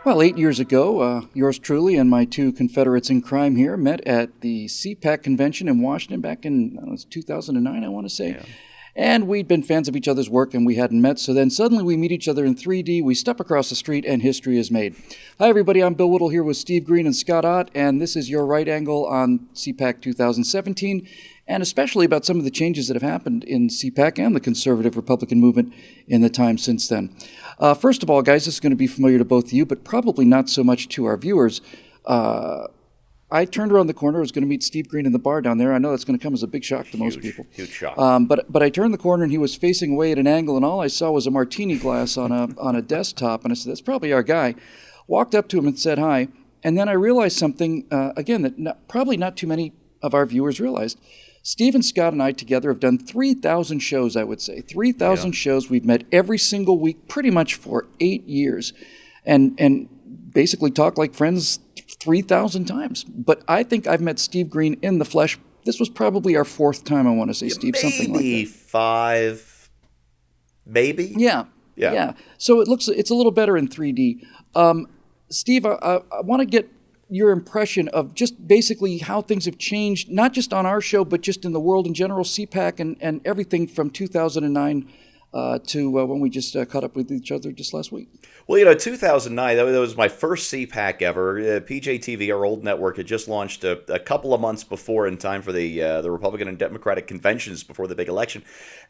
Well, 8 years ago, yours truly and my two confederates in crime here met at the CPAC convention in Washington back in 2009, I want to say. Yeah. And we'd been fans of each other's work and we hadn't met. So then suddenly we meet each other in 3D. We step across the street and history is made. Hi, everybody. I'm Bill Whittle here with Steve Green and Scott Ott. And this is your right angle on CPAC 2017. And especially about some of the changes that have happened in CPAC and the conservative Republican movement in the time since then. First of all, guys, this is going to be familiar to both of you, but probably not so much to our viewers. I turned around the corner. I was going to meet Steve Green in the bar down there. I know that's going to come as a big shock to most people. Huge shock. But I turned the corner and he was facing away at an angle, and all I saw was a martini glass on a desktop. And I said, "That's probably our guy." Walked up to him and said hi. And then I realized something again that probably not too many of our viewers realized. Steve and Scott and I together have done 3,000 shows, I would say. 3,000 shows. We've met every single week pretty much for 8 years and basically talked like friends 3,000 times. But I think I've met Steve Green in the flesh. This was probably our fourth time, I want to say, Steve, something like that. Maybe 5, maybe? Yeah. So it's a little better in 3D. Steve, I want to get your impression of just basically how things have changed, not just on our show, but just in the world in general, CPAC and everything from 2009 to when we just caught up with each other just last week. Well, 2009, that was my first CPAC ever. PJTV, our old network, had just launched a couple of months before in time for the Republican and Democratic conventions before the big election.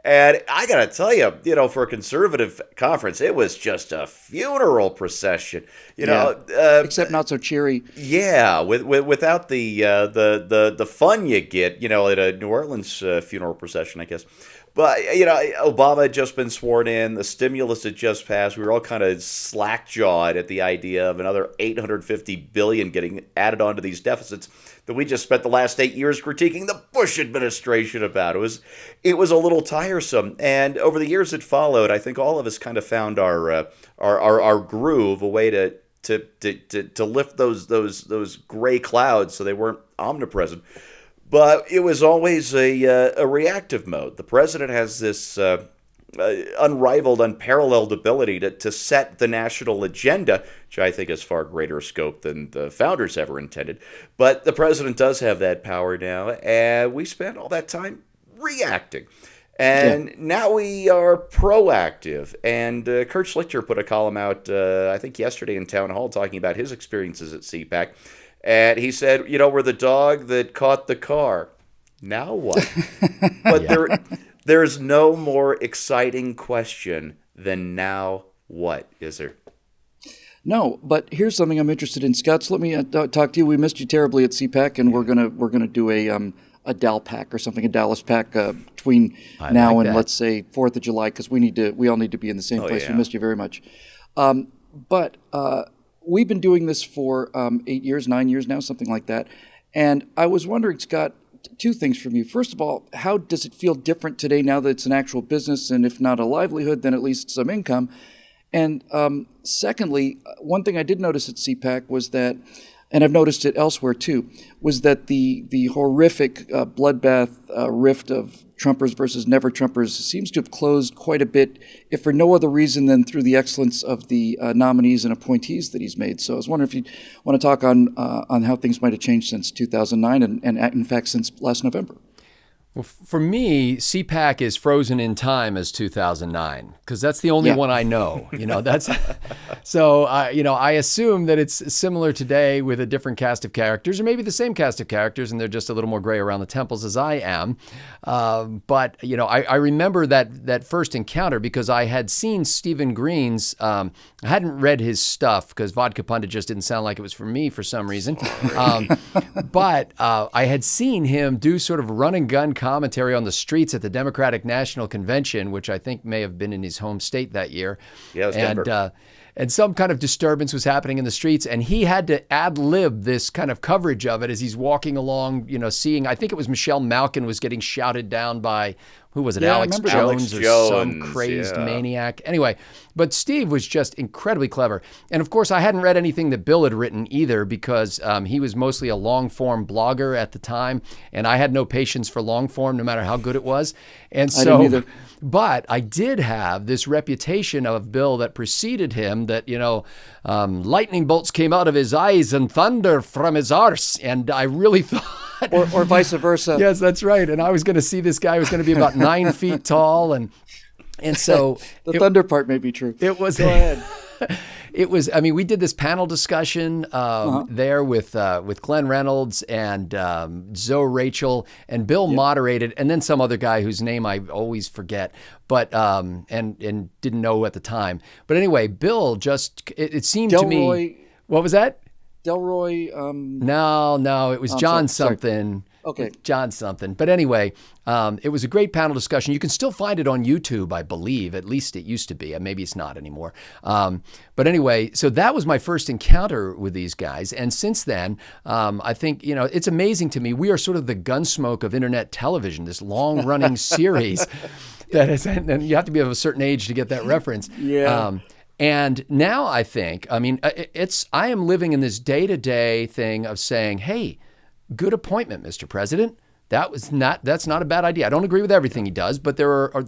And I got to tell you, for a conservative conference, it was just a funeral procession. Except not so cheery. Yeah, without the fun you get, at a New Orleans funeral procession, I guess. But, Obama had just been sworn in. The stimulus had just passed. We were all kind of slack-jawed at the idea of another $850 billion getting added onto these deficits that we just spent the last 8 years critiquing the Bush administration about. It was a little tiresome. And over the years that followed, I think all of us kind of found our groove, a way to lift those gray clouds so they weren't omnipresent. But it was always a reactive mode. The president has this unrivaled, unparalleled ability to set the national agenda, which I think has far greater scope than the founders ever intended. But the president does have that power now, and we spent all that time reacting. And now we are proactive. And Kurt Schlichter put a column out, I think yesterday in Town Hall, talking about his experiences at CPAC. And he said, we're the dog that caught the car. Now what? But there's no more exciting question than now what, is there? No, but here's something I'm interested in, Scott. So let me talk to you. We missed you terribly at CPAC, and we're gonna do a DAL-PAC or something, a Dallas PAC between now and let's say 4th of July, because we all need to be in the same place. We missed you very much. But we've been doing this for 8 years, 9 years now, something like that. And I was wondering, Scott, two things from you. First of all, how does it feel different today now that it's an actual business, and if not a livelihood, then at least some income? And secondly, one thing I did notice at CPAC was that, and I've noticed it elsewhere too, was that the horrific bloodbath rift of Trumpers versus never Trumpers seems to have closed quite a bit, if for no other reason than through the excellence of the nominees and appointees that he's made. So I was wondering if you want to talk on how things might have changed since 2009 and in fact since last November. Well, for me, CPAC is frozen in time as 2009 because that's the only one I know. That's so. I assume that it's similar today with a different cast of characters, or maybe the same cast of characters, and they're just a little more gray around the temples as I am. But I remember that first encounter because I had seen Stephen Green's. I hadn't read his stuff because Vodka Pundit just didn't sound like it was for me for some reason. But I had seen him do sort of run and gun commentary on the streets at the Democratic National Convention, which I think may have been in his home state that year. Yeah, it was Denver. And some kind of disturbance was happening in the streets, and he had to ad-lib this kind of coverage of it as he's walking along, seeing, I think it was Michelle Malkin was getting shouted down by who was it? Yeah, I Alex remember that. Jones Alex or some Jones, crazed yeah. maniac. Anyway, but Steve was just incredibly clever. And of course, I hadn't read anything that Bill had written either because he was mostly a long-form blogger at the time, and I had no patience for long-form, no matter how good it was. And so, didn't either. But I did have this reputation of Bill that preceded him that, lightning bolts came out of his eyes and thunder from his arse. And I really thought... Or vice versa. Yes, that's right. And I was going to see this guy who was going to be about 9 feet tall. And so... The thunder part may be true. It was... Go ahead. It was, we did this panel discussion there with Glenn Reynolds and Zoe Rachel, and Bill moderated, and then some other guy whose name I always forget, but and didn't know at the time. But anyway, Bill just, it seemed to me... What was that? Delroy. No, it was John sorry. something. Okay. John something. But anyway, it was a great panel discussion. You can still find it on YouTube, I believe. At least it used to be. Maybe it's not anymore. But anyway, so that was my first encounter with these guys. And since then, I think, it's amazing to me. We are sort of the Gunsmoke of internet television, this long-running series that is, and you have to be of a certain age to get that reference. Yeah. And now I think, I am living in this day-to-day thing of saying, hey, good appointment, Mr. President. That's not a bad idea. I don't agree with everything he does, but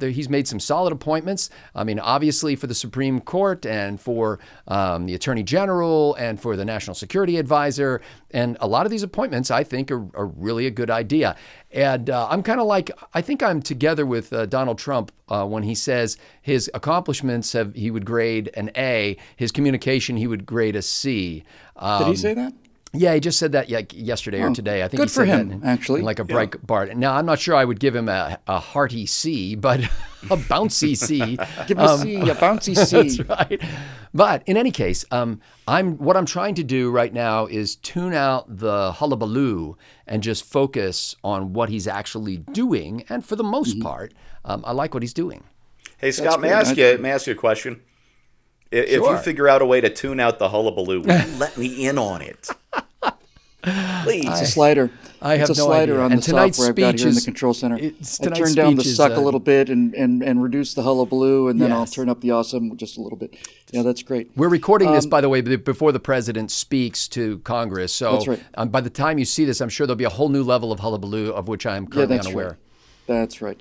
he's made some solid appointments. Obviously for the Supreme Court and for the Attorney General and for the National Security Advisor. And a lot of these appointments, I think, are really a good idea. And I'm kind of like, I think I'm together with Donald Trump when he says his accomplishments he would grade an A, his communication he would grade a C. Did he say that? Yeah, he just said that yesterday or today. I think good he for said him, that actually. in like a Breitbart. Now, I'm not sure I would give him a hearty C, but a bouncy C. Give him a C, a bouncy C. That's right. But in any case, what I'm trying to do right now is tune out the hullabaloo and just focus on what he's actually doing. And for the most part, I like what he's doing. Hey, Scott, may I ask you a question? If Sure. you figure out a way to tune out the hullabaloo, will you let me in on it? Please. It's a slider. I have it's a no slider idea. on And the tonight's software I've got speech here in the is- control center. I tonight's turn down the speech is, suck a little bit and reduce the hullabaloo, and then I'll Yes. turn up the awesome just a little bit. Yeah, that's great. We're recording this, by the way, before the president speaks to Congress. So That's right. By the time you see this, I'm sure there'll be a whole new level of hullabaloo of which I am currently unaware. Right. That's right.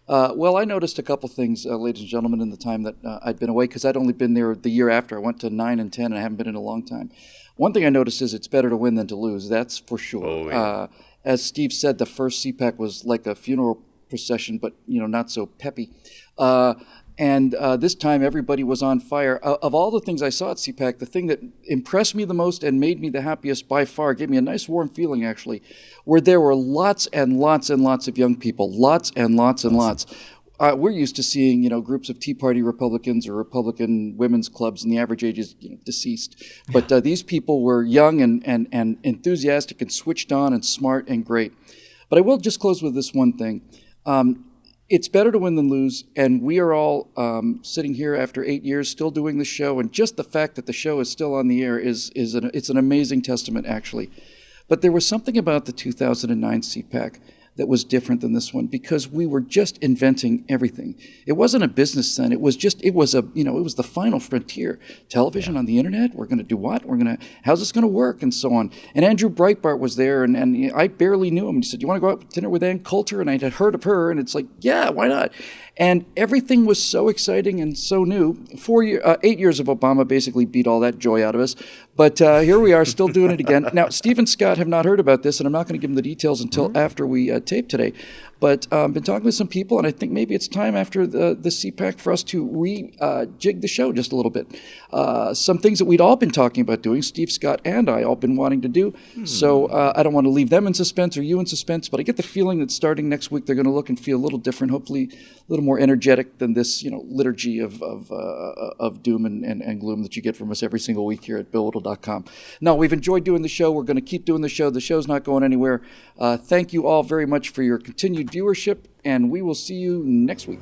Well, I noticed a couple things, ladies and gentlemen, in the time that I'd been away, because I'd only been there the year after. I went to 9 and 10, and I haven't been in a long time. One thing I noticed is it's better to win than to lose. That's for sure. Oh, yeah. As Steve said, the first CPAC was like a funeral procession, but not so peppy. And this time, everybody was on fire. Of all the things I saw at CPAC, the thing that impressed me the most and made me the happiest by far, gave me a nice warm feeling actually, where there were lots and lots and lots of young people, lots and lots and lots. We're used to seeing, groups of Tea Party Republicans or Republican women's clubs, and the average age is deceased. But these people were young and enthusiastic and switched on and smart and great. But I will just close with this one thing. It's better to win than lose, and we are all sitting here after 8 years still doing the show, and just the fact that the show is still on the air it's an amazing testament, actually. But there was something about the 2009 CPAC that was different than this one, because we were just inventing everything. It wasn't a business then. It was the final frontier. Television on the internet. We're going to do what? How's this going to work? And so on. And Andrew Breitbart was there, and I barely knew him. He said, "You want to go out to dinner with Ann Coulter?" And I had heard of her, and it's like, yeah, why not? And everything was so exciting and so new. 8 years of Obama basically beat all that joy out of us. But here we are, still doing it again. Now, Steve and Scott have not heard about this, and I'm not going to give them the details until after we tape today. But I've been talking with some people, and I think maybe it's time after the CPAC for us to rejig the show just a little bit. Some things that we'd all been talking about doing, Steve, Scott, and I all been wanting to do. So I don't want to leave them in suspense or you in suspense, but I get the feeling that starting next week they're going to look and feel a little different, hopefully a little more energetic than this liturgy of doom and gloom that you get from us every single week here at BillWhittle.com. No, we've enjoyed doing the show. We're going to keep doing the show. The show's not going anywhere. Thank you all very much for your continued viewership, and we will see you next week.